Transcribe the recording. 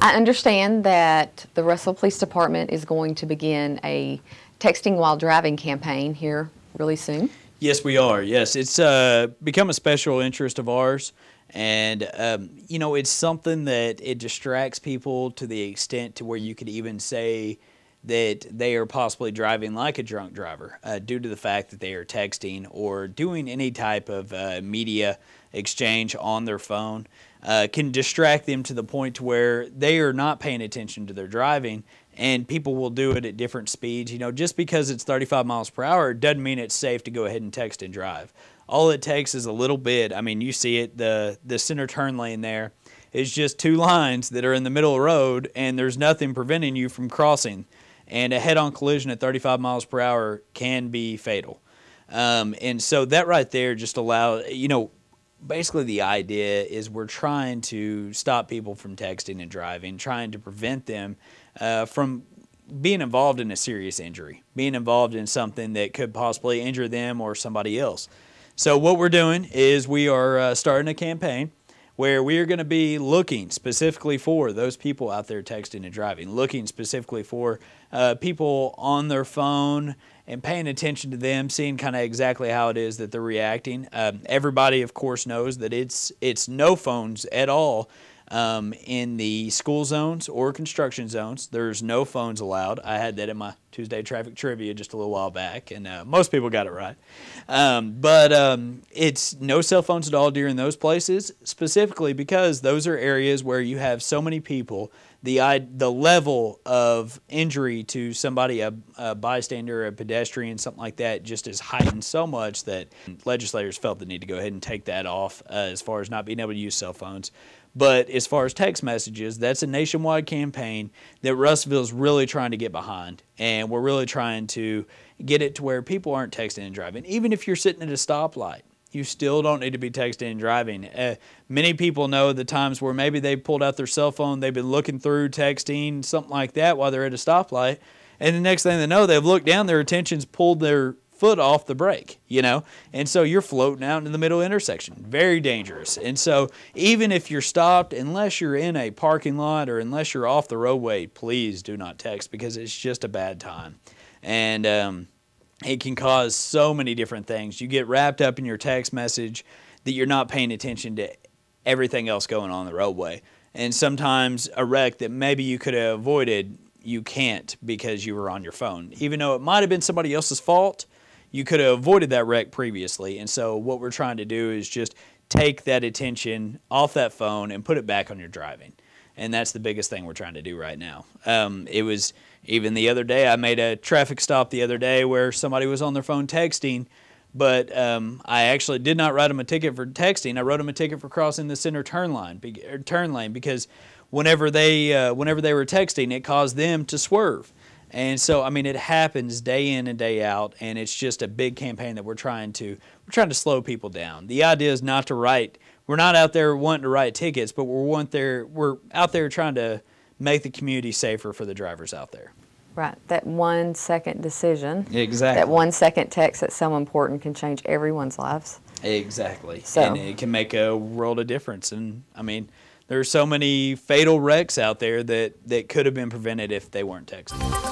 I understand that the Russell Police Department is going to begin a texting while driving campaign here really soon. Yes, we are. Yes, it's become a special interest of ours. And, you know, it's something that it distracts people to the extent to where you could even say that they are possibly driving like a drunk driver due to the fact that they are texting or doing any type of media exchange on their phone. Can distract them to the point to where they are not paying attention to their driving, and people will do it at different speeds. You know, just because it's 35 miles per hour doesn't mean it's safe to go ahead and text and drive. All it takes is a little bit. I mean, you see it, the center turn lane there is just two lines that are in the middle of the road, and there's nothing preventing you from crossing. And a head-on collision at 35 miles per hour can be fatal. And so that right there just allows, you know, basically the idea is we're trying to stop people from texting and driving, trying to prevent them from being involved in a serious injury, being involved in something that could possibly injure them or somebody else. So what we're doing is we are starting a campaign where we are going to be looking specifically for those people out there texting and driving, looking specifically for people on their phone and paying attention to them, seeing kind of exactly how it is that they're reacting. Everybody, of course, knows that it's no phones at all in the school zones or construction zones. There's no phones allowed. I had that in my Tuesday traffic trivia just a little while back, and most people got it right. But it's no cell phones at all during those places, specifically because those are areas where you have so many people. The level of injury to somebody, a bystander, a pedestrian, something like that, just is heightened so much that legislators felt the need to go ahead and take that off as far as not being able to use cell phones. But as far as text messages, that's a nationwide campaign that Russellville is really trying to get behind. And we're really trying to get it to where people aren't texting and driving. Even if you're sitting at a stoplight, you still don't need to be texting and driving. Many people know the times where maybe they pulled out their cell phone, they've been looking through, texting, something like that while they're at a stoplight. And the next thing they know, they've looked down, their attention's pulled their foot off the brake, you know, and so you're floating out in the middle intersection. Very dangerous. And so even if you're stopped, unless you're in a parking lot or unless you're off the roadway, please do not text because it's just a bad time. And it can cause so many different things. You get wrapped up in your text message that you're not paying attention to everything else going on the roadway. And sometimes a wreck that maybe you could have avoided, you can't because you were on your phone. Even though it might have been somebody else's fault, you could have avoided that wreck previously. And so what we're trying to do is just take that attention off that phone and put it back on your driving. And that's the biggest thing we're trying to do right now. It was even the other day, I made a traffic stop the other day where somebody was on their phone texting, but I actually did not write them a ticket for texting. I wrote them a ticket for crossing the center turn lane because whenever they were texting, it caused them to swerve. And so, I mean, it happens day in and day out, and it's just a big campaign that we're trying to slow people down. The idea is not to write. We're not out there wanting to write tickets, but we're out there trying to make the community safer for the drivers out there. Right. That 1 second decision. Exactly. That 1 second text that's so important can change everyone's lives. Exactly. So. And it can make a world of difference. And, I mean, there's so many fatal wrecks out there that could have been prevented if they weren't texting.